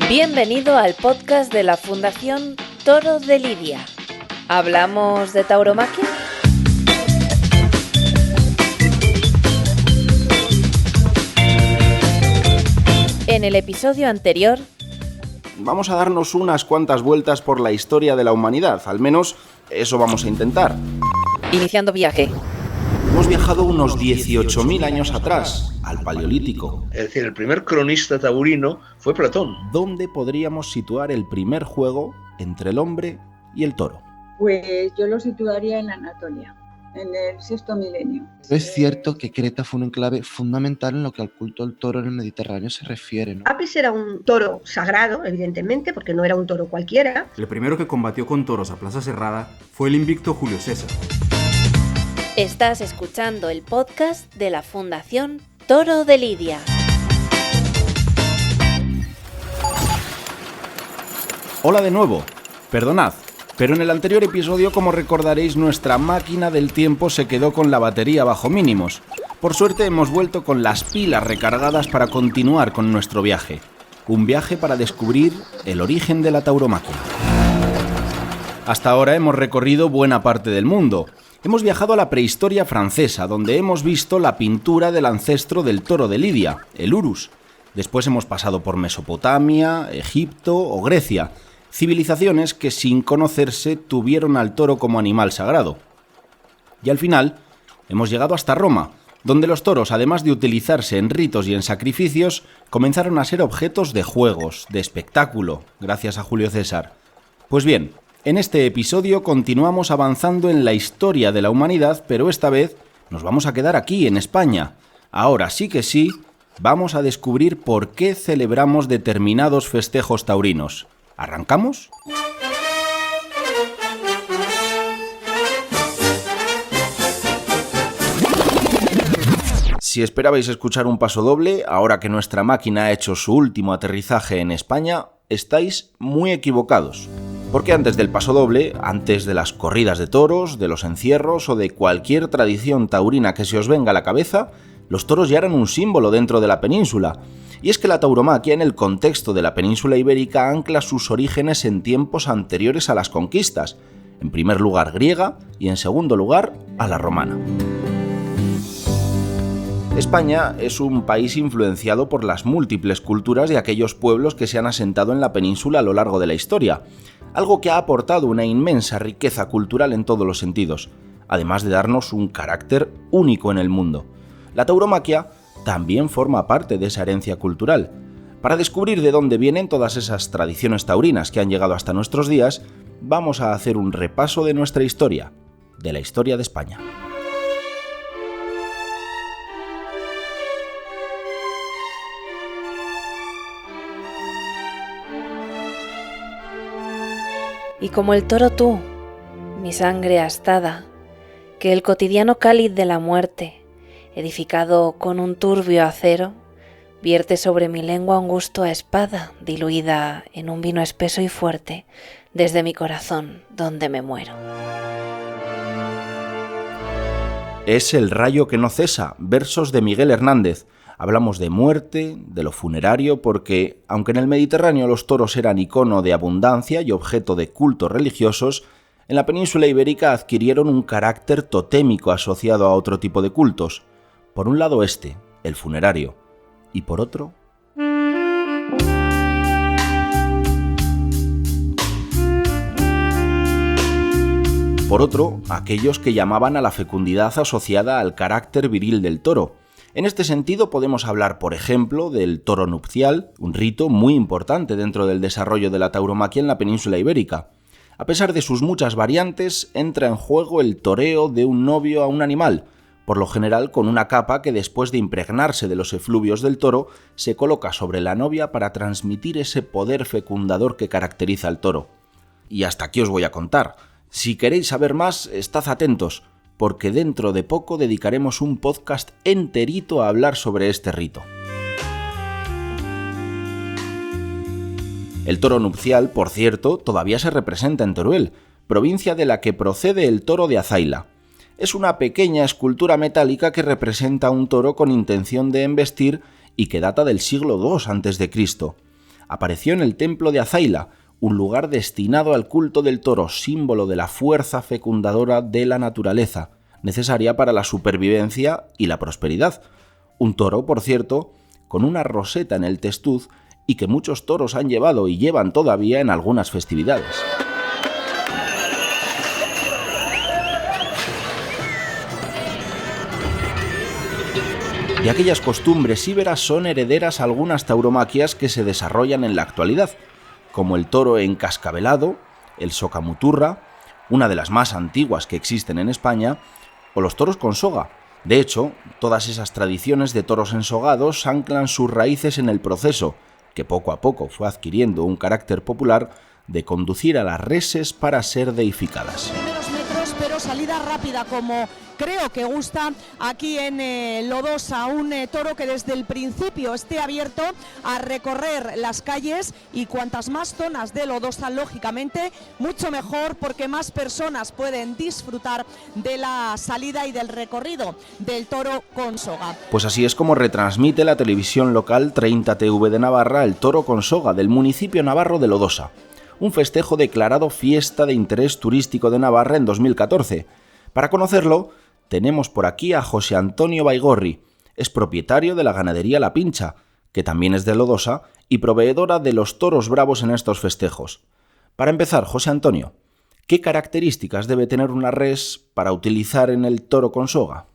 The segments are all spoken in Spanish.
Bienvenido al podcast de la Fundación Toro de Lidia. ¿Hablamos de tauromaquia? En el episodio anterior, vamos a darnos unas cuantas vueltas por la historia de la humanidad, al menos eso vamos a intentar. Iniciando viaje. Hemos viajado unos 18.000 años atrás, al Paleolítico. Es decir, el primer cronista taurino fue Platón. ¿Dónde podríamos situar el primer juego entre el hombre y el toro? Pues yo lo situaría en Anatolia, en el sexto milenio. Es cierto que Creta fue un enclave fundamental en lo que al culto del toro en el Mediterráneo se refiere, ¿no? Apis era un toro sagrado, evidentemente, porque no era un toro cualquiera. El primero que combatió con toros a plaza cerrada fue el invicto Julio César. Estás escuchando el podcast de la Fundación Toro de Lidia. Hola de nuevo, perdonad, pero en el anterior episodio, como recordaréis, nuestra máquina del tiempo se quedó con la batería bajo mínimos. Por suerte hemos vuelto con las pilas recargadas para continuar con nuestro viaje. Un viaje para descubrir el origen de la tauromaquia. Hasta ahora hemos recorrido buena parte del mundo. Hemos viajado a la prehistoria francesa, donde hemos visto la pintura del ancestro del toro de Lidia, el Urus. Después hemos pasado por Mesopotamia, Egipto o Grecia, civilizaciones que sin conocerse tuvieron al toro como animal sagrado. Y al final hemos llegado hasta Roma, donde los toros, además de utilizarse en ritos y en sacrificios, comenzaron a ser objetos de juegos, de espectáculo, gracias a Julio César. Pues bien, en este episodio continuamos avanzando en la historia de la humanidad, pero esta vez nos vamos a quedar aquí, en España. Ahora sí que sí, vamos a descubrir por qué celebramos determinados festejos taurinos. ¿Arrancamos? Si esperabais escuchar un paso doble, ahora que nuestra máquina ha hecho su último aterrizaje en España, estáis muy equivocados. Porque antes del paso doble, antes de las corridas de toros, de los encierros o de cualquier tradición taurina que se os venga a la cabeza, los toros ya eran un símbolo dentro de la península. Y es que la tauromaquia en el contexto de la península ibérica ancla sus orígenes en tiempos anteriores a las conquistas, en primer lugar griega y en segundo lugar a la romana. España es un país influenciado por las múltiples culturas de aquellos pueblos que se han asentado en la península a lo largo de la historia, algo que ha aportado una inmensa riqueza cultural en todos los sentidos, además de darnos un carácter único en el mundo. La tauromaquia también forma parte de esa herencia cultural. Para descubrir de dónde vienen todas esas tradiciones taurinas que han llegado hasta nuestros días, vamos a hacer un repaso de nuestra historia, de la historia de España. Y como el toro tú, mi sangre astada, que el cotidiano cáliz de la muerte, edificado con un turbio acero, vierte sobre mi lengua un gusto a espada, diluida en un vino espeso y fuerte, desde mi corazón, donde me muero. Es El rayo que no cesa, versos de Miguel Hernández. Hablamos de muerte, de lo funerario, porque, aunque en el Mediterráneo los toros eran icono de abundancia y objeto de cultos religiosos, en la península ibérica adquirieron un carácter totémico asociado a otro tipo de cultos. Por un lado el funerario, y por otro... Por otro, aquellos que llamaban a la fecundidad asociada al carácter viril del toro. En este sentido podemos hablar, por ejemplo, del toro nupcial, un rito muy importante dentro del desarrollo de la tauromaquia en la península ibérica. A pesar de sus muchas variantes, entra en juego el toreo de un novio a un animal, por lo general con una capa que después de impregnarse de los efluvios del toro, se coloca sobre la novia para transmitir ese poder fecundador que caracteriza al toro. Y hasta aquí os voy a contar. Si queréis saber más, estad atentos, porque dentro de poco dedicaremos un podcast enterito a hablar sobre este rito. El toro nupcial, por cierto, todavía se representa en Teruel, provincia de la que procede el toro de Azaila. Es una pequeña escultura metálica que representa a un toro con intención de embestir y que data del siglo II a.C. apareció en el templo de Azaila, un lugar destinado al culto del toro, símbolo de la fuerza fecundadora de la naturaleza, necesaria para la supervivencia y la prosperidad. Un toro, por cierto, con una roseta en el testuz y que muchos toros han llevado y llevan todavía en algunas festividades. De aquellas costumbres íberas son herederas algunas tauromaquias que se desarrollan en la actualidad, como el toro encascabelado, el socamuturra, una de las más antiguas que existen en España, o los toros con soga. De hecho, todas esas tradiciones de toros ensogados anclan sus raíces en el proceso, que poco a poco fue adquiriendo un carácter popular, de conducir a las reses para ser deificadas. Pero salida rápida, como creo que gusta aquí en Lodosa, un toro que desde el principio esté abierto a recorrer las calles, y cuantas más zonas de Lodosa, lógicamente, mucho mejor, porque más personas pueden disfrutar de la salida y del recorrido del toro con soga. Pues así es como retransmite la televisión local 30 TV de Navarra el toro con soga del municipio navarro de Lodosa. Un festejo declarado fiesta de interés turístico de Navarra en 2014. Para conocerlo, tenemos por aquí a José Antonio Baigorri, es propietario de la ganadería La Pincha, que también es de Lodosa y proveedora de los toros bravos en estos festejos. Para empezar, José Antonio, ¿qué características debe tener una res para utilizar en el toro con soga?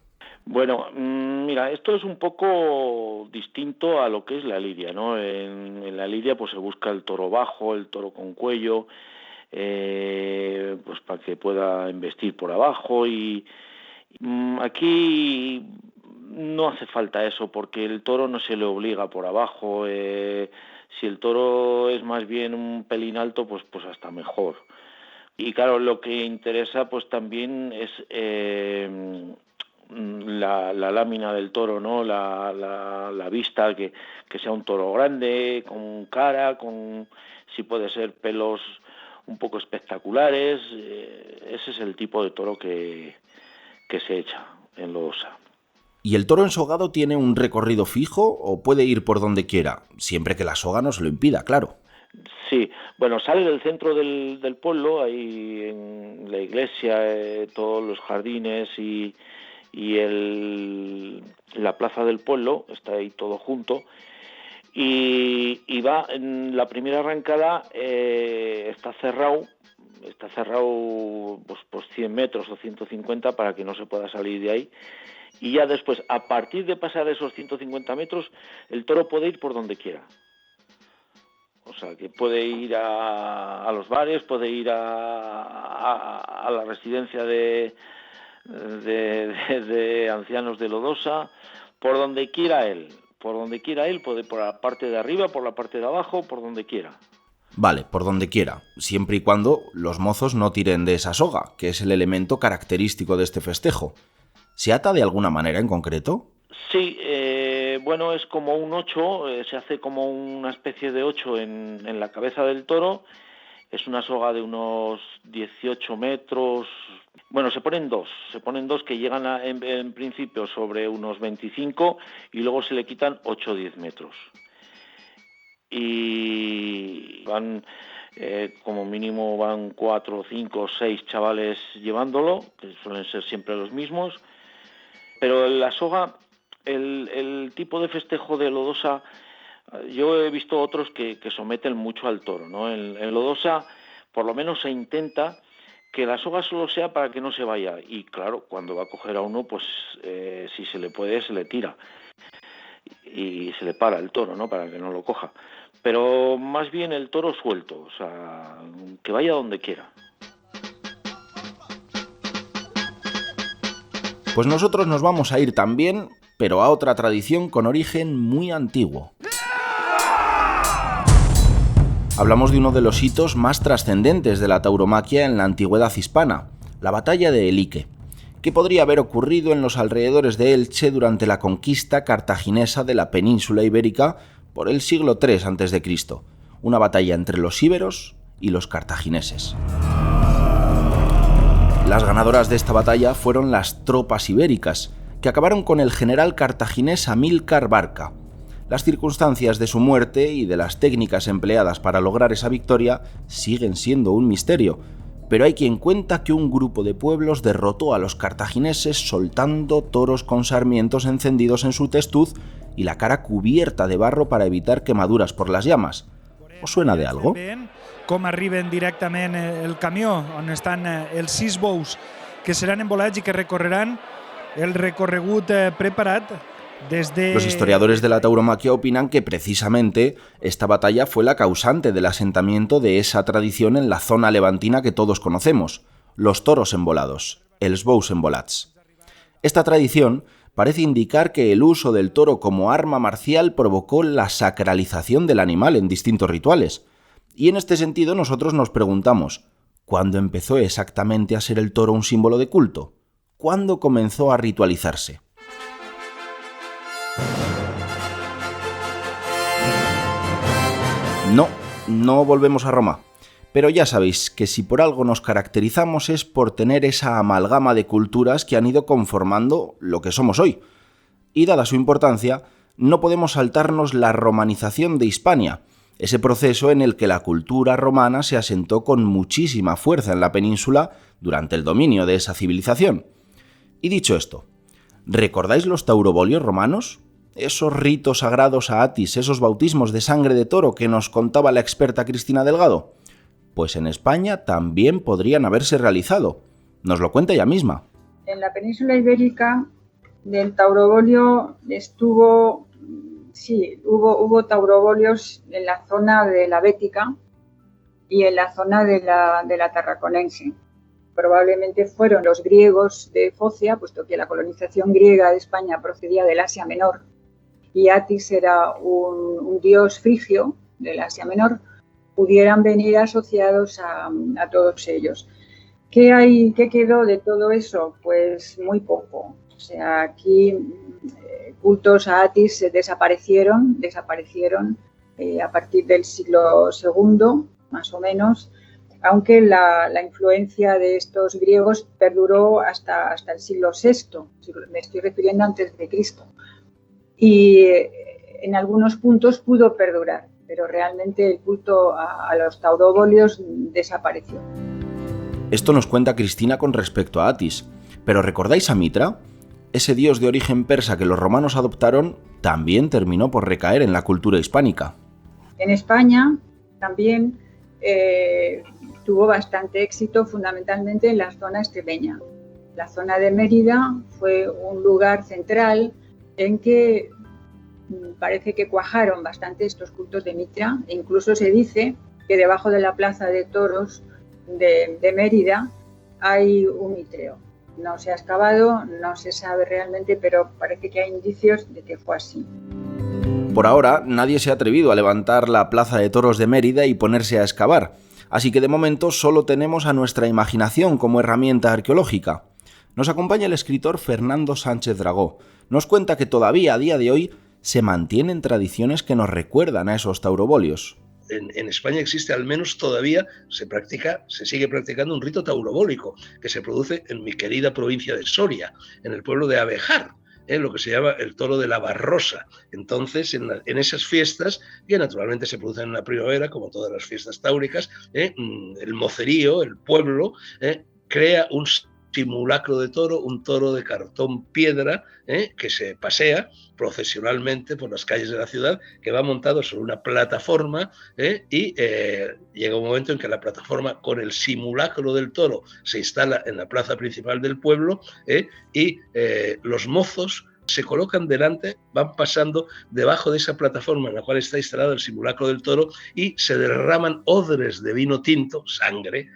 Bueno, mira, esto es un poco distinto a lo que es la lidia, ¿no? En la lidia pues se busca el toro bajo, el toro con cuello, pues para que pueda embestir por abajo, y aquí no hace falta eso, porque el toro no se le obliga por abajo. Si el toro es más bien un pelín alto, pues hasta mejor. Y claro, lo que interesa pues también es la lámina del toro, ¿no? La vista, que sea un toro grande, con cara, con, si puede ser, pelos un poco espectaculares. Ese es el tipo de toro que se echa en Lodosa. ¿Y el toro ensogado tiene un recorrido fijo o puede ir por donde quiera, siempre que la soga no se lo impida, claro? Sí, bueno, sale del centro del pueblo, ahí en la iglesia, todos los jardines y la plaza del pueblo, está ahí todo junto, y va en la primera arrancada, está cerrado pues 100 metros o 150 para que no se pueda salir de ahí, y ya después, a partir de pasar esos 150 metros, el toro puede ir por donde quiera. O sea, que puede ir a los bares, puede ir a la residencia de ancianos de Lodosa, por donde quiera él, puede por la parte de arriba, por la parte de abajo, por donde quiera. Vale, por donde quiera, siempre y cuando los mozos no tiren de esa soga, que es el elemento característico de este festejo. ¿Se ata de alguna manera en concreto? Sí, bueno, es como un 8, se hace como una especie de 8 en la cabeza del toro. Es una soga de unos 18 metros. Bueno, se ponen dos que llegan en principio sobre unos 25 y luego se le quitan 8 o 10 metros. Y van, como mínimo van 4, 5, 6 chavales llevándolo, que suelen ser siempre los mismos. Pero la soga, el tipo de festejo de Lodosa, yo he visto otros que someten mucho al toro, ¿no? En Lodosa, por lo menos se intenta que la soga solo sea para que no se vaya. Y claro, cuando va a coger a uno, pues si se le puede, se le tira. Y se le para el toro, ¿no? Para que no lo coja. Pero más bien el toro suelto, o sea, que vaya donde quiera. Pues nosotros nos vamos a ir también, pero a otra tradición con origen muy antiguo. Hablamos de uno de los hitos más trascendentes de la tauromaquia en la antigüedad hispana, la batalla de Elique, que podría haber ocurrido en los alrededores de Elche durante la conquista cartaginesa de la península ibérica por el siglo III a.C., una batalla entre los íberos y los cartagineses. Las ganadoras de esta batalla fueron las tropas ibéricas, que acabaron con el general cartaginés Amílcar Barca. Las circunstancias de su muerte y de las técnicas empleadas para lograr esa victoria siguen siendo un misterio, pero hay quien cuenta que un grupo de pueblos derrotó a los cartagineses soltando toros con sarmientos encendidos en su testuz y la cara cubierta de barro para evitar quemaduras por las llamas. ¿Os suena de algo? Com arriben directament el camió on estan els 6 bous que seran embolats i que recorreran el recorregut preparat desde... Los historiadores de la tauromaquia opinan que precisamente esta batalla fue la causante del asentamiento de esa tradición en la zona levantina que todos conocemos, los toros embolados, els bous embolats. Esta tradición parece indicar que el uso del toro como arma marcial provocó la sacralización del animal en distintos rituales. Y en este sentido nosotros nos preguntamos, ¿cuándo empezó exactamente a ser el toro un símbolo de culto? ¿Cuándo comenzó a ritualizarse? No volvemos a Roma. Pero ya sabéis que si por algo nos caracterizamos es por tener esa amalgama de culturas que han ido conformando lo que somos hoy. Y dada su importancia, no podemos saltarnos la romanización de Hispania, ese proceso en el que la cultura romana se asentó con muchísima fuerza en la península durante el dominio de esa civilización. Y dicho esto, ¿recordáis los taurobolios romanos? Esos ritos sagrados a Atis, esos bautismos de sangre de toro que nos contaba la experta Cristina Delgado. Pues en España también podrían haberse realizado. Nos lo cuenta ella misma. En la península ibérica del taurobolio hubo taurobolios en la zona de la Bética y en la zona de la Tarraconense. Probablemente fueron los griegos de Focia, puesto que la colonización griega de España procedía del Asia Menor y Atis era un dios frigio del Asia Menor, pudieran venir asociados a todos ellos. ¿Qué quedó de todo eso? Pues muy poco. O sea, aquí cultos a Atis desaparecieron a partir del siglo II, más o menos, aunque la influencia de estos griegos perduró hasta el siglo VI, me estoy refiriendo antes de Cristo. Y en algunos puntos pudo perdurar, pero realmente el culto a los taurobolios desapareció. Esto nos cuenta Cristina con respecto a Atis. Pero ¿recordáis a Mitra? Ese dios de origen persa que los romanos adoptaron también terminó por recaer en la cultura hispánica. En España también tuvo bastante éxito, fundamentalmente en la zona extremeña. La zona de Mérida fue un lugar central en que parece que cuajaron bastante estos cultos de Mitra, e incluso se dice que debajo de la plaza de toros de Mérida hay un mitreo. No se ha excavado, no se sabe realmente, pero parece que hay indicios de que fue así. Por ahora, nadie se ha atrevido a levantar la plaza de toros de Mérida y ponerse a excavar, así que de momento solo tenemos a nuestra imaginación como herramienta arqueológica. Nos acompaña el escritor Fernando Sánchez Dragó. Nos cuenta que todavía a día de hoy se mantienen tradiciones que nos recuerdan a esos taurobolios. En España existe, al menos todavía, se sigue practicando un rito taurobólico que se produce en mi querida provincia de Soria, en el pueblo de Abejar, lo que se llama el toro de la Barrosa. Entonces, en esas fiestas, que naturalmente se producen en la primavera, como todas las fiestas táuricas, el mocerío, el pueblo, crea un simulacro de toro, un toro de cartón piedra que se pasea procesionalmente por las calles de la ciudad, que va montado sobre una plataforma y llega un momento en que la plataforma con el simulacro del toro se instala en la plaza principal del pueblo y los mozos se colocan delante, van pasando debajo de esa plataforma en la cual está instalado el simulacro del toro y se derraman odres de vino tinto, sangre.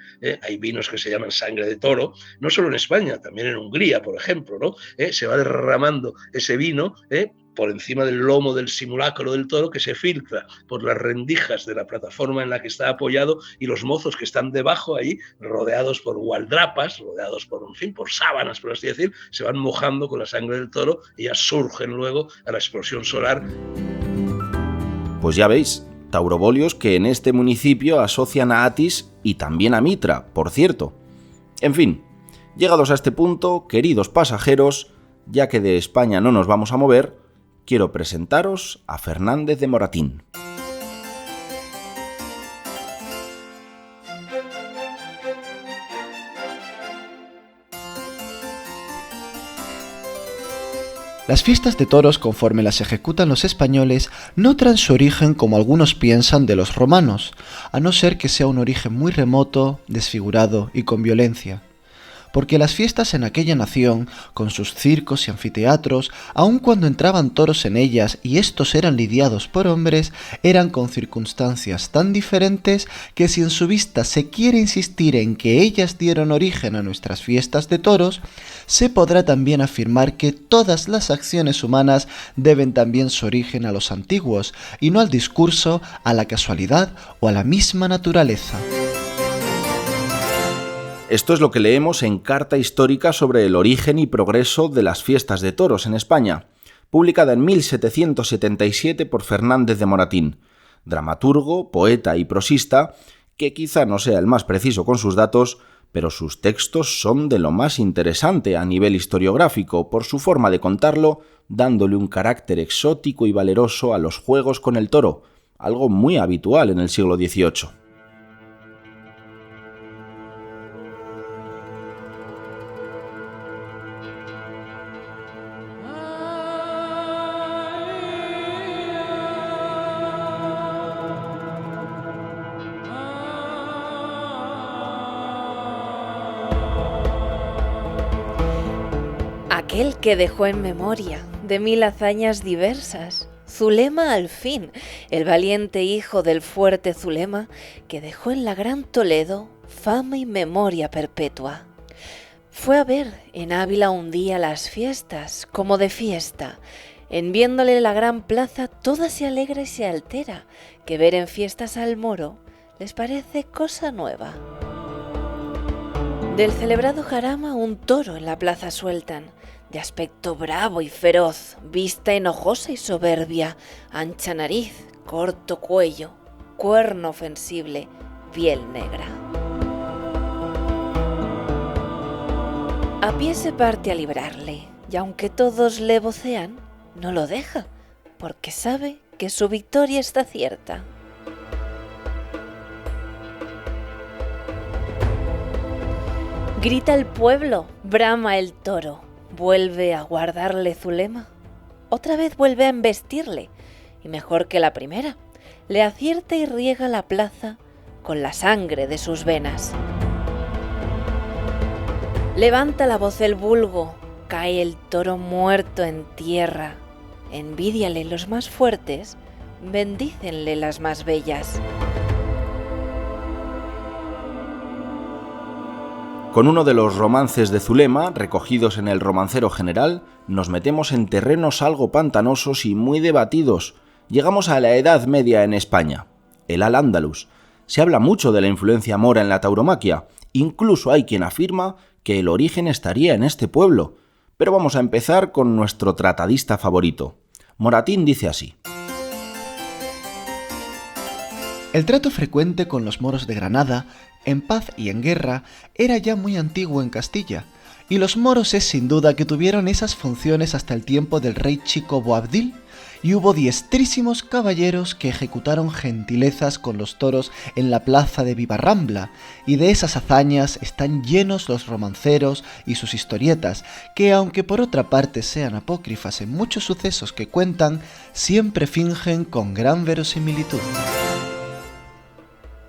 Hay vinos que se llaman sangre de toro, no solo en España, también en Hungría, por ejemplo, ¿no? Se va derramando ese vino por encima del lomo del simulacro del toro, que se filtra por las rendijas de la plataforma en la que está apoyado, y los mozos que están debajo ahí, rodeados por gualdrapas, rodeados por sábanas, por así decir, se van mojando con la sangre del toro y ya surgen luego a la explosión solar. Pues ya veis, taurobolios que en este municipio asocian a Atis y también a Mitra, por cierto. En fin, llegados a este punto, queridos pasajeros, ya que de España no nos vamos a mover, quiero presentaros a Fernández de Moratín. Las fiestas de toros, conforme las ejecutan los españoles, no traen su origen como algunos piensan de los romanos, a no ser que sea un origen muy remoto, desfigurado y con violencia. Porque las fiestas en aquella nación, con sus circos y anfiteatros, aun cuando entraban toros en ellas y estos eran lidiados por hombres, eran con circunstancias tan diferentes que si en su vista se quiere insistir en que ellas dieron origen a nuestras fiestas de toros, se podrá también afirmar que todas las acciones humanas deben también su origen a los antiguos, y no al discurso, a la casualidad o a la misma naturaleza. Esto es lo que leemos en Carta Histórica sobre el origen y progreso de las fiestas de toros en España, publicada en 1777 por Fernández de Moratín, dramaturgo, poeta y prosista, que quizá no sea el más preciso con sus datos, pero sus textos son de lo más interesante a nivel historiográfico por su forma de contarlo, dándole un carácter exótico y valeroso a los juegos con el toro, algo muy habitual en el siglo XVIII. Aquel que dejó en memoria de 1000 hazañas diversas, Zulema al fin, el valiente hijo del fuerte Zulema, que dejó en la gran Toledo fama y memoria perpetua. Fue a ver en Ávila un día las fiestas, como de fiesta, en viéndole la gran plaza toda se alegra y se altera, que ver en fiestas al moro les parece cosa nueva. Del celebrado jarama un toro en la plaza sueltan, de aspecto bravo y feroz, vista enojosa y soberbia, ancha nariz, corto cuello, cuerno ofensible, piel negra. A pie se parte a librarle, y aunque todos le vocean, no lo deja, porque sabe que su victoria está cierta. Grita el pueblo, brama el toro. Vuelve a guardarle Zulema, otra vez vuelve a embestirle, y mejor que la primera, le acierta y riega la plaza con la sangre de sus venas. Levanta la voz el vulgo, cae el toro muerto en tierra, envídiale los más fuertes, bendícenle las más bellas. Con uno de los romances de Zulema, recogidos en el Romancero General, nos metemos en terrenos algo pantanosos y muy debatidos. Llegamos a la Edad Media en España, el Al-Ándalus. Se habla mucho de la influencia mora en la tauromaquia, incluso hay quien afirma que el origen estaría en este pueblo. Pero vamos a empezar con nuestro tratadista favorito. Moratín dice así: El trato frecuente con los moros de Granada, en paz y en guerra, era ya muy antiguo en Castilla, y los moros es sin duda que tuvieron esas funciones hasta el tiempo del rey Chico Boabdil, y hubo diestrísimos caballeros que ejecutaron gentilezas con los toros en la plaza de Vivarrambla, y de esas hazañas están llenos los romanceros y sus historietas, que aunque por otra parte sean apócrifas en muchos sucesos que cuentan, siempre fingen con gran verosimilitud.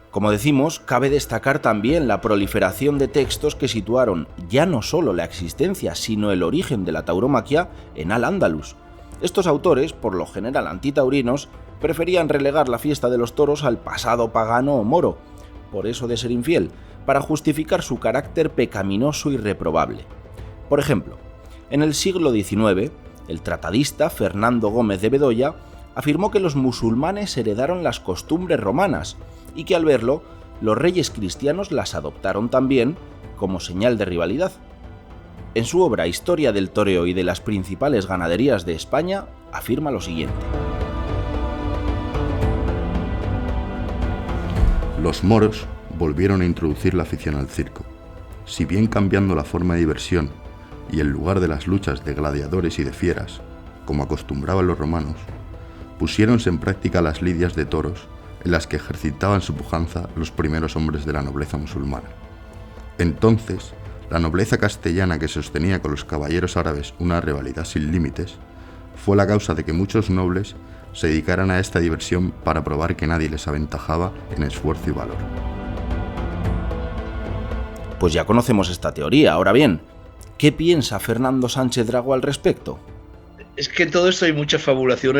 Como decimos, cabe destacar también la proliferación de textos que situaron ya no solo la existencia, sino el origen de la tauromaquia en Al-Ándalus. Estos autores, por lo general antitaurinos, preferían relegar la fiesta de los toros al pasado pagano o moro, por eso de ser infiel, para justificar su carácter pecaminoso y reprobable. Por ejemplo, en el siglo XIX, el tratadista Fernando Gómez de Bedoya afirmó que los musulmanes heredaron las costumbres romanas y que al verlo, los reyes cristianos las adoptaron también como señal de rivalidad. En su obra Historia del toreo y de las principales ganaderías de España, afirma lo siguiente: Los moros volvieron a introducir la afición al circo, si bien cambiando la forma de diversión y el lugar de las luchas de gladiadores y de fieras, como acostumbraban los romanos, pusiéronse en práctica las lidias de toros en las que ejercitaban su pujanza los primeros hombres de la nobleza musulmana. Entonces, la nobleza castellana, que sostenía con los caballeros árabes una rivalidad sin límites, fue la causa de que muchos nobles se dedicaran a esta diversión para probar que nadie les aventajaba en esfuerzo y valor. Pues ya conocemos esta teoría. Ahora bien, ¿qué piensa Fernando Sánchez Dragó al respecto? Es que en todo esto hay mucha fabulación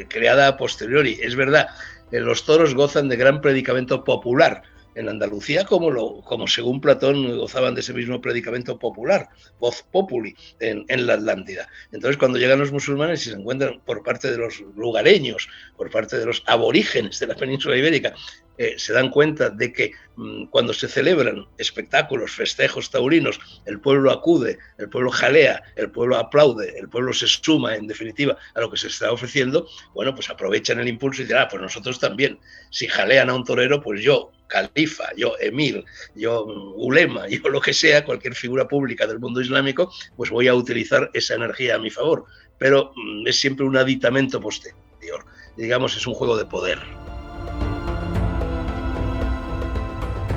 creada a posteriori. Es verdad, los toros gozan de gran predicamento popular. En Andalucía, como según Platón gozaban de ese mismo predicamento popular, voz populi, en la Atlántida. Entonces, cuando llegan los musulmanes y se encuentran por parte de los lugareños, por parte de los aborígenes de la península ibérica, se dan cuenta de que cuando se celebran espectáculos, festejos taurinos, el pueblo acude, el pueblo jalea, el pueblo aplaude, el pueblo se suma, en definitiva, a lo que se está ofreciendo, bueno, pues aprovechan el impulso y dirán, pues nosotros también, si jalean a un torero, pues yo, califa, yo emir, yo ulema, yo lo que sea, cualquier figura pública del mundo islámico, pues voy a utilizar esa energía a mi favor. Pero es siempre un aditamento posterior, digamos, es un juego de poder.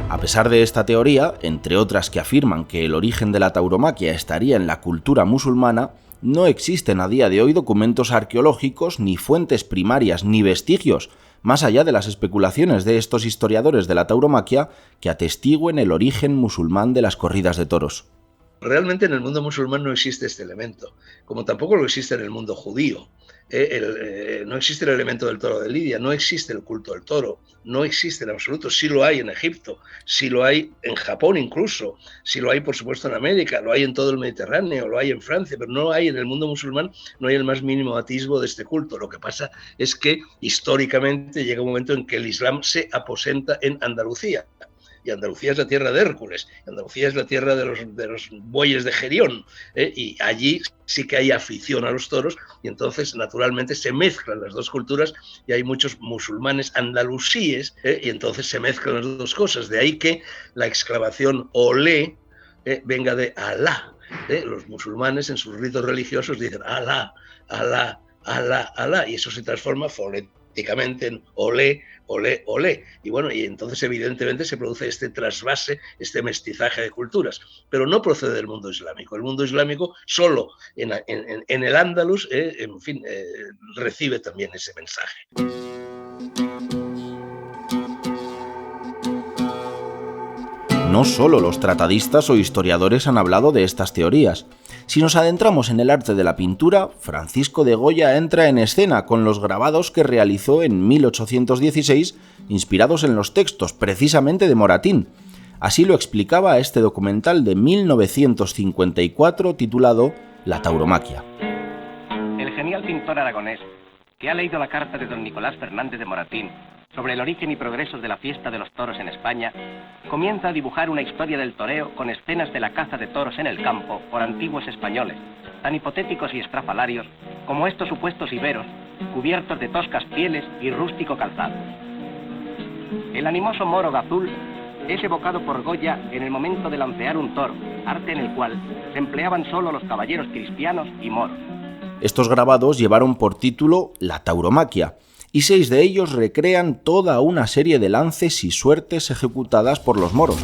A pesar de esta teoría, entre otras que afirman que el origen de la tauromaquia estaría en la cultura musulmana, no existen a día de hoy documentos arqueológicos, ni fuentes primarias, ni vestigios, más allá de las especulaciones de estos historiadores de la tauromaquia, que atestiguen el origen musulmán de las corridas de toros. Realmente en el mundo musulmán no existe este elemento, como tampoco lo existe en el mundo judío. No existe el elemento del toro de Lidia, no existe el culto del toro, no existe en absoluto. Sí lo hay en Egipto, sí lo hay en Japón incluso, sí lo hay por supuesto en América, lo hay en todo el Mediterráneo, lo hay en Francia, pero no hay en el mundo musulmán, no hay el más mínimo atisbo de este culto. Lo que pasa es que históricamente llega un momento en que el Islam se aposenta en Andalucía. Y Andalucía es la tierra de Hércules, Andalucía es la tierra de los bueyes de Gerión, y allí sí que hay afición a los toros, y entonces naturalmente se mezclan las dos culturas, y hay muchos musulmanes andalusíes, y entonces se mezclan las dos cosas. De ahí que la exclamación olé venga de Alá. Los musulmanes en sus ritos religiosos dicen Alá, Alá, Alá, Alá, y eso se transforma fonéticamente en olé, olé, olé. Y bueno, y entonces evidentemente se produce este trasvase, este mestizaje de culturas, pero no procede del mundo islámico. El mundo islámico solo en el Andalus, recibe también ese mensaje. No solo los tratadistas o historiadores han hablado de estas teorías. Si nos adentramos en el arte de la pintura, Francisco de Goya entra en escena con los grabados que realizó en 1816, inspirados en los textos precisamente de Moratín. Así lo explicaba este documental de 1954 titulado La tauromaquia. El genial pintor aragonés, que ha leído la carta de don Nicolás Fernández de Moratín sobre el origen y progresos de la fiesta de los toros en España, comienza a dibujar una historia del toreo con escenas de la caza de toros en el campo por antiguos españoles, tan hipotéticos y estrafalarios como estos supuestos iberos, cubiertos de toscas pieles y rústico calzado. El animoso moro gazul es evocado por Goya en el momento de lancear un toro, arte en el cual se empleaban solo los caballeros cristianos y moros. Estos grabados llevaron por título La tauromaquia, y 6 de ellos recrean toda una serie de lances y suertes ejecutadas por los moros.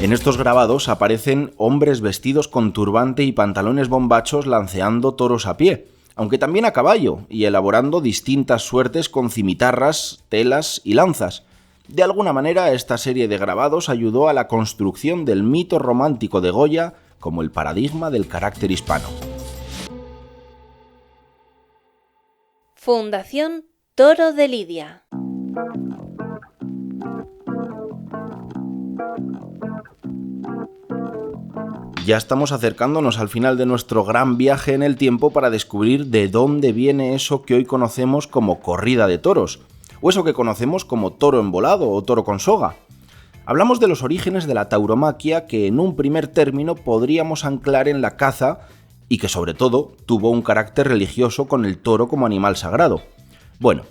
En estos grabados aparecen hombres vestidos con turbante y pantalones bombachos lanceando toros a pie, aunque también a caballo, y elaborando distintas suertes con cimitarras, telas y lanzas. De alguna manera, esta serie de grabados ayudó a la construcción del mito romántico de Goya como el paradigma del carácter hispano. Fundación Toro de Lidia. Ya estamos acercándonos al final de nuestro gran viaje en el tiempo para descubrir de dónde viene eso que hoy conocemos como corrida de toros, o eso que conocemos como toro embolado o toro con soga. Hablamos de los orígenes de la tauromaquia, que en un primer término podríamos anclar en la caza y que sobre todo tuvo un carácter religioso con el toro como animal sagrado. Bueno,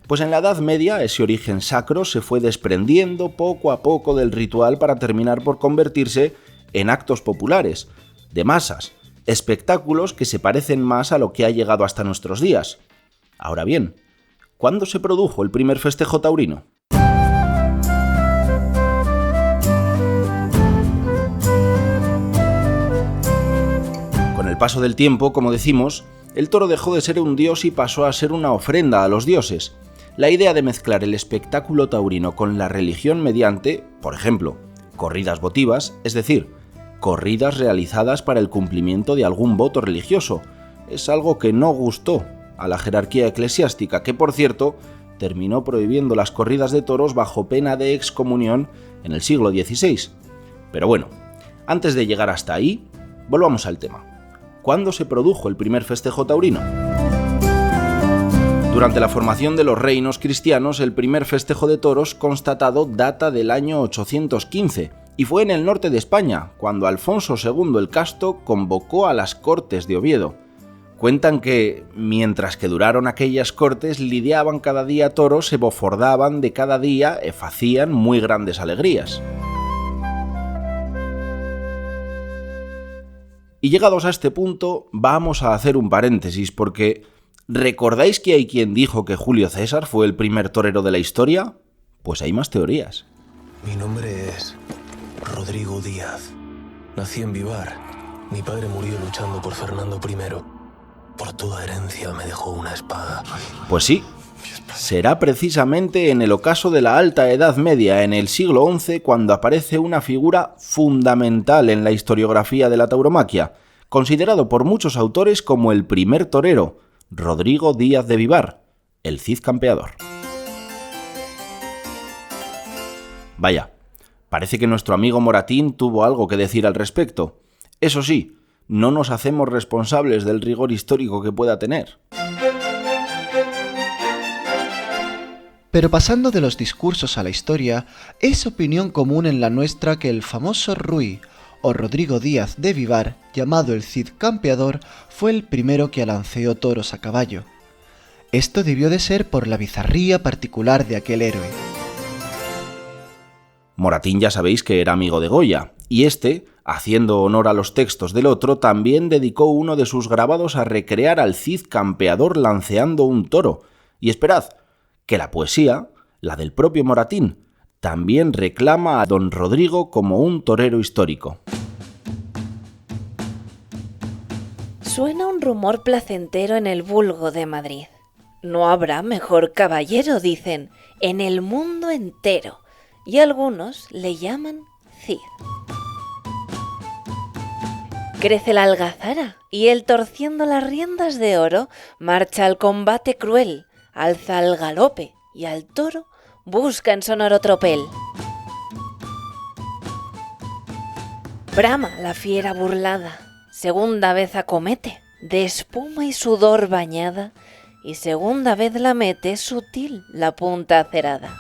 pues en la Edad Media ese origen sacro se fue desprendiendo poco a poco del ritual para terminar por convertirse en actos populares, de masas, espectáculos que se parecen más a lo que ha llegado hasta nuestros días. Ahora bien, ¿cuándo se produjo el primer festejo taurino? Con el paso del tiempo, como decimos, el toro dejó de ser un dios y pasó a ser una ofrenda a los dioses. La idea de mezclar el espectáculo taurino con la religión mediante, por ejemplo, corridas votivas, es decir, corridas realizadas para el cumplimiento de algún voto religioso, es algo que no gustó a la jerarquía eclesiástica, que por cierto terminó prohibiendo las corridas de toros bajo pena de excomunión en el siglo XVI. Pero bueno, antes de llegar hasta ahí, volvamos al tema. ¿Cuándo se produjo el primer festejo taurino? Durante la formación de los reinos cristianos, el primer festejo de toros constatado data del año 815 y fue en el norte de España, cuando Alfonso II el Casto convocó a las Cortes de Oviedo. Cuentan que, mientras que duraron aquellas cortes, lidiaban cada día toros, se bofordaban de cada día e facían muy grandes alegrías. Y llegados a este punto, vamos a hacer un paréntesis, porque ¿recordáis que hay quien dijo que Julio César fue el primer torero de la historia? Pues hay más teorías. Mi nombre es Rodrigo Díaz. Nací en Vivar. Mi padre murió luchando por Fernando I. Por toda herencia me dejó una espada. Pues sí, será precisamente en el ocaso de la Alta Edad Media, en el siglo XI, cuando aparece una figura fundamental en la historiografía de la tauromaquia, considerado por muchos autores como el primer torero, Rodrigo Díaz de Vivar, el Cid Campeador. Vaya, parece que nuestro amigo Moratín tuvo algo que decir al respecto. Eso sí, no nos hacemos responsables del rigor histórico que pueda tener. Pero pasando de los discursos a la historia, es opinión común en la nuestra que el famoso Ruy, o Rodrigo Díaz de Vivar, llamado el Cid Campeador, fue el primero que alanceó toros a caballo. Esto debió de ser por la bizarría particular de aquel héroe. Moratín ya sabéis que era amigo de Goya, y este, haciendo honor a los textos del otro, también dedicó uno de sus grabados a recrear al Cid Campeador lanceando un toro. Y esperad, que la poesía, la del propio Moratín, también reclama a don Rodrigo como un torero histórico. Suena un rumor placentero en el vulgo de Madrid. No habrá mejor caballero, dicen, en el mundo entero, y algunos le llaman Cid. Crece la algazara, y él, torciendo las riendas de oro, marcha al combate cruel, alza al galope, y al toro busca en sonoro tropel. Brama la fiera burlada, segunda vez acomete, de espuma y sudor bañada, y segunda vez la mete sutil la punta acerada.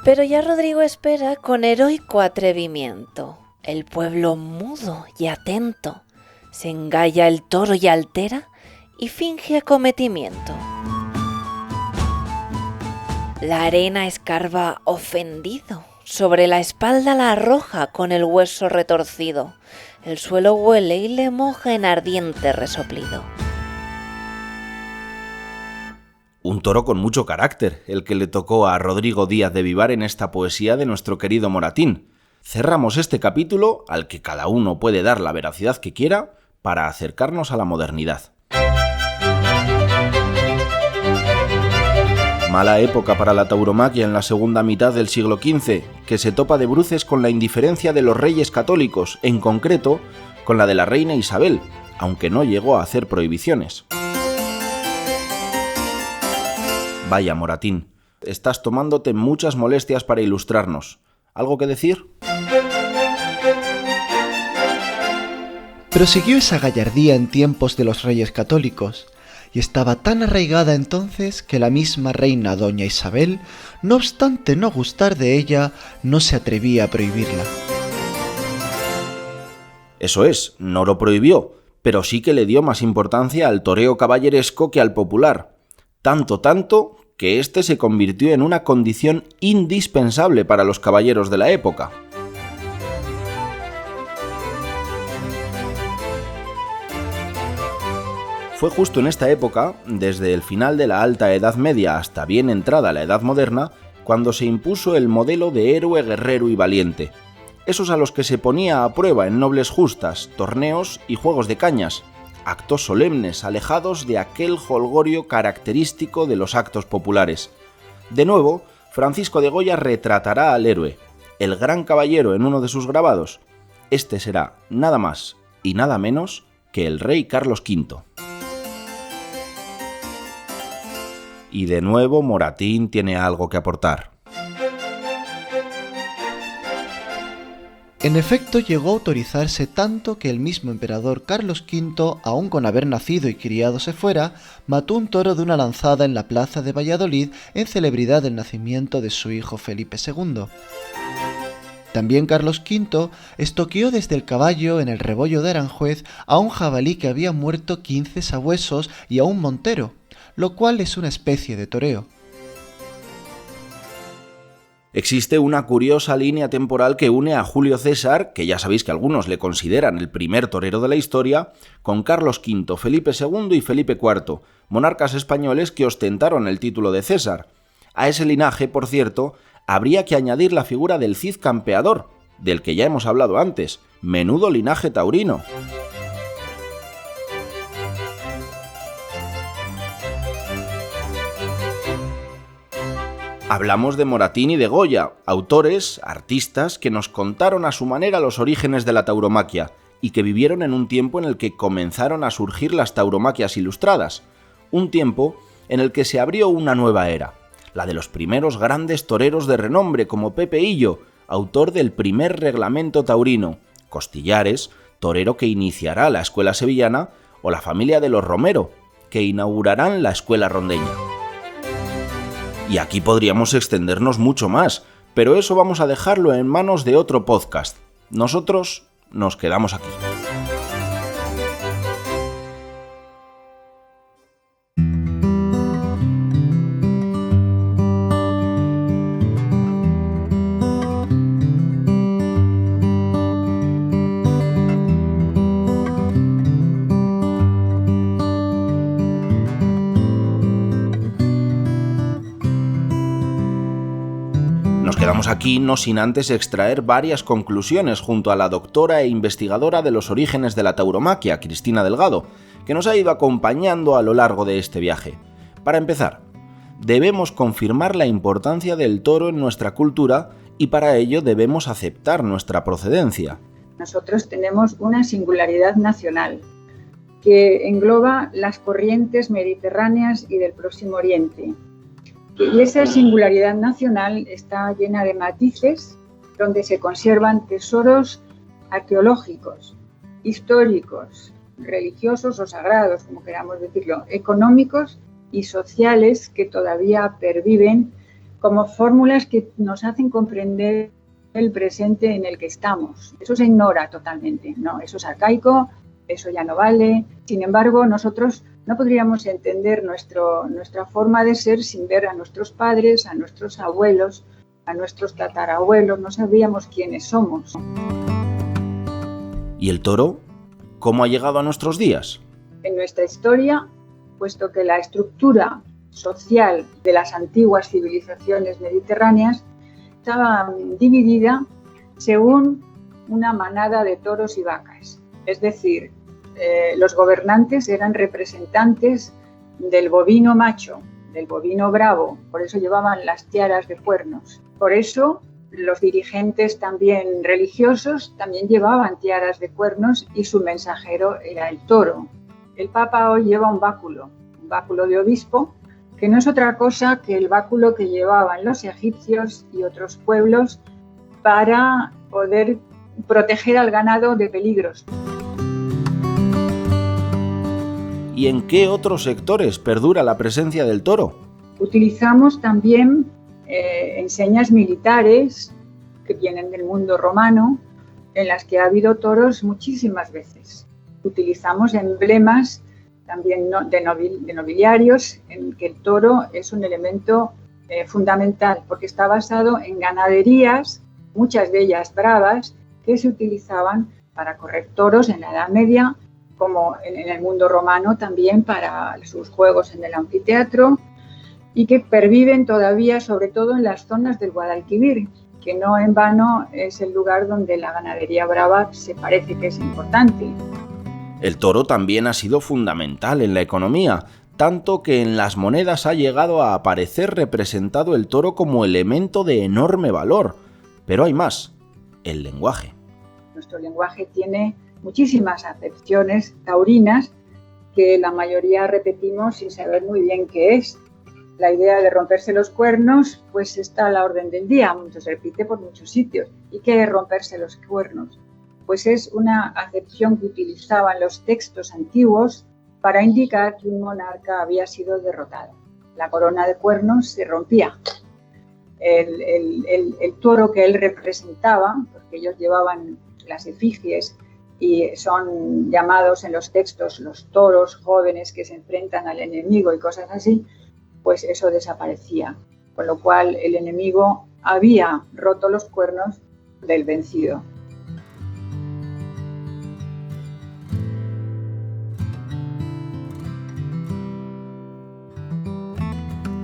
Pero ya Rodrigo espera con heroico atrevimiento. El pueblo mudo y atento se engalla el toro y altera y finge acometimiento. La arena escarba ofendido, sobre la espalda la arroja con el hueso retorcido. El suelo huele y le moja en ardiente resoplido. Un toro con mucho carácter, el que le tocó a Rodrigo Díaz de Vivar en esta poesía de nuestro querido Moratín. Cerramos este capítulo, al que cada uno puede dar la veracidad que quiera, para acercarnos a la modernidad. Mala época para la tauromaquia en la segunda mitad del siglo XV, que se topa de bruces con la indiferencia de los reyes católicos, en concreto con la de la reina Isabel, aunque no llegó a hacer prohibiciones. Vaya, Moratín, estás tomándote muchas molestias para ilustrarnos. ¿Algo que decir? Prosiguió esa gallardía en tiempos de los reyes católicos, y estaba tan arraigada entonces que la misma reina doña Isabel, no obstante no gustar de ella, no se atrevía a prohibirla. Eso es, no lo prohibió, pero sí que le dio más importancia al toreo caballeresco que al popular. Tanto que éste se convirtió en una condición indispensable para los caballeros de la época. Fue justo en esta época, desde el final de la Alta Edad Media hasta bien entrada la Edad Moderna, cuando se impuso el modelo de héroe, guerrero y valiente. Esos a los que se ponía a prueba en nobles justas, torneos y juegos de cañas, actos solemnes alejados de aquel jolgorio característico de los actos populares. De nuevo, Francisco de Goya retratará al héroe, el gran caballero en uno de sus grabados. Este será nada más y nada menos que el rey Carlos V. Y de nuevo Moratín tiene algo que aportar. En efecto, llegó a autorizarse tanto que el mismo emperador Carlos V, aun con haber nacido y criadose fuera, mató un toro de una lanzada en la plaza de Valladolid en celebridad del nacimiento de su hijo Felipe II. También Carlos V estoqueó desde el caballo en el rebollo de Aranjuez a un jabalí que había muerto 15 sabuesos y a un montero, lo cual es una especie de toreo. Existe una curiosa línea temporal que une a Julio César, que ya sabéis que algunos le consideran el primer torero de la historia, con Carlos V, Felipe II y Felipe IV, monarcas españoles que ostentaron el título de César. A ese linaje, por cierto, habría que añadir la figura del Cid Campeador, del que ya hemos hablado antes, menudo linaje taurino. Hablamos de Moratín y de Goya, autores, artistas, que nos contaron a su manera los orígenes de la tauromaquia y que vivieron en un tiempo en el que comenzaron a surgir las tauromaquias ilustradas, un tiempo en el que se abrió una nueva era, la de los primeros grandes toreros de renombre como Pepe Hillo, autor del primer reglamento taurino, Costillares, torero que iniciará la escuela sevillana, o la familia de los Romero, que inaugurarán la escuela rondeña. Y aquí podríamos extendernos mucho más, pero eso vamos a dejarlo en manos de otro podcast. Nosotros nos quedamos aquí. Quedamos aquí no sin antes extraer varias conclusiones junto a la doctora e investigadora de los orígenes de la tauromaquia, Cristina Delgado, que nos ha ido acompañando a lo largo de este viaje. Para empezar, debemos confirmar la importancia del toro en nuestra cultura y para ello debemos aceptar nuestra procedencia. Nosotros tenemos una singularidad nacional que engloba las corrientes mediterráneas y del Próximo Oriente. Y esa singularidad nacional está llena de matices donde se conservan tesoros arqueológicos, históricos, religiosos o sagrados, como queramos decirlo, económicos y sociales que todavía perviven como fórmulas que nos hacen comprender el presente en el que estamos. Eso se ignora totalmente, no, eso es arcaico, eso ya no vale. Sin embargo, nosotros no podríamos entender nuestra forma de ser sin ver a nuestros padres, a nuestros abuelos, a nuestros tatarabuelos, no sabríamos quiénes somos. ¿Y el toro? ¿Cómo ha llegado a nuestros días? En nuestra historia, puesto que la estructura social de las antiguas civilizaciones mediterráneas estaba dividida según una manada de toros y vacas, es decir, los gobernantes eran representantes del bovino macho, del bovino bravo, por eso llevaban las tiaras de cuernos. Por eso los dirigentes también religiosos también llevaban tiaras de cuernos y su mensajero era el toro. El Papa hoy lleva un báculo de obispo, que no es otra cosa que el báculo que llevaban los egipcios y otros pueblos para poder proteger al ganado de peligros. ¿Y en qué otros sectores perdura la presencia del toro? Utilizamos también enseñas militares que vienen del mundo romano, en las que ha habido toros muchísimas veces. Utilizamos emblemas también de nobiliarios, en que el toro es un elemento fundamental, porque está basado en ganaderías, muchas de ellas bravas, que se utilizaban para correr toros en la Edad Media como en el mundo romano también para sus juegos en el anfiteatro, y que perviven todavía sobre todo en las zonas del Guadalquivir, que no en vano es el lugar donde la ganadería brava se parece que es importante. El toro también ha sido fundamental en la economía, tanto que en las monedas ha llegado a aparecer representado el toro como elemento de enorme valor. Pero hay más, el lenguaje. Nuestro lenguaje tiene muchísimas acepciones taurinas que la mayoría repetimos sin saber muy bien qué es. La idea de romperse los cuernos pues está a la orden del día, se repite por muchos sitios. ¿Y qué es romperse los cuernos? Pues es una acepción que utilizaban los textos antiguos para indicar que un monarca había sido derrotado. La corona de cuernos se rompía. El toro que él representaba, porque ellos llevaban las efigies y son llamados en los textos los toros jóvenes que se enfrentan al enemigo y cosas así, pues eso desaparecía. Con lo cual el enemigo había roto los cuernos del vencido.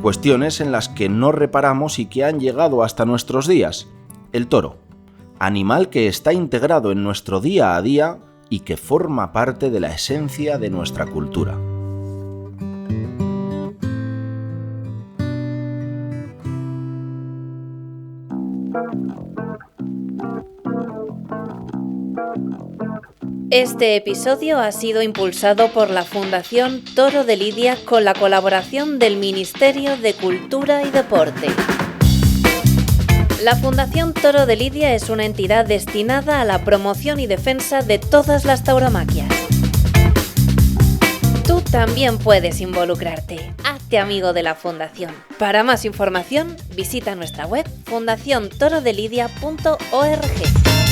Cuestiones en las que no reparamos y que han llegado hasta nuestros días. El toro, animal que está integrado en nuestro día a día y que forma parte de la esencia de nuestra cultura. Este episodio ha sido impulsado por la Fundación Toro de Lidia con la colaboración del Ministerio de Cultura y Deporte. La Fundación Toro de Lidia es una entidad destinada a la promoción y defensa de todas las tauromaquias. Tú también puedes involucrarte. Hazte amigo de la Fundación. Para más información, visita nuestra web fundaciontorodelidia.org.